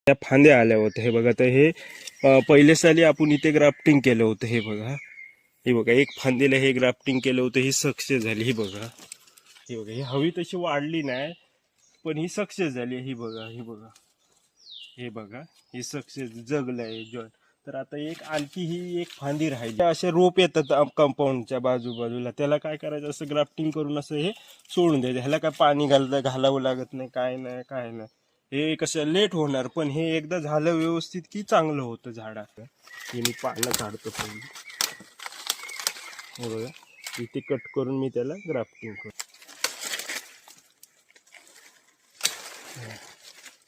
त्या फांद्या आल्या होत्या हे बघा. तर हे पहिले साली आपण इथे ग्राफ्टिंग केलं होतं. हे बघा, हे बघा, एक फांदीला हे ग्राफ्टिंग केलं होतं, ही सक्सेस झाली. ही बघा, हे बघा, ही हवी तशी वाढली नाही पण ही सक्सेस झाली. ही बघा, ही बघा, हे बघा, ही सक्सेस जगलंय जॉईन. तर आता एक आणखी ही एक फांदी राहिली. असे रोप येतात कंपाऊंडच्या बाजूबाजूला, त्याला काय करायचं, असं ग्राफ्टिंग करून असं हे सोडून द्यायचं. ह्याला काय पाणी घालावं लागत नाही, काय नाही, काय नाही. हे कसं लेट होणार, पण हे एकदा झालं व्यवस्थित की चांगलं होतं झाडाचं. हे मी पानं काढतो पहिली. हे बघा, इथे कट करून मी त्याला ग्राफ्टिंग करतो.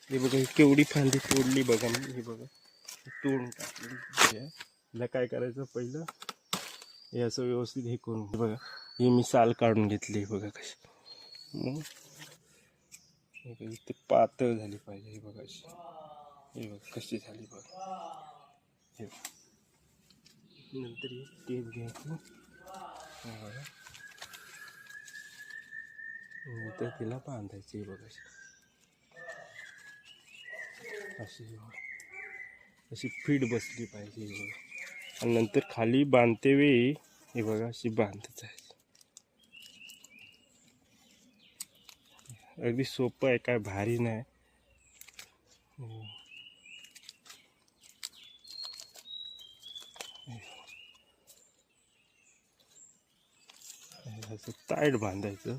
हे बघा, ही केवढी फांदी तोडली बघा मी. हे बघा, तोडून टाकली. ह्याला काय करायचं, पहिलं हे असं व्यवस्थित हे करून, बघा, हे मी साल काढून घेतली. बघा कशी, इथे पातळ झाली पाहिजे. हे बघा अशी, हे बघा कशी झाली बघा. हे नंतर हे टेप घ्यायचं, बघा, नंतर तिला बांधायची. बघा अशी, अशी फीट बसली पाहिजे. हे बघा, आणि नंतर खाली बांधते वेळी हे बघा अशी बांधत आहे. अगदी सोपं आहे, काय भारी नाही. असं टाईट बांधायचं.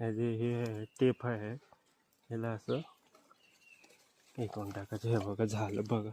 हे जे हे टेप आहे ह्याला असं हे करून टाकायचं. हे बघा झालं बघा.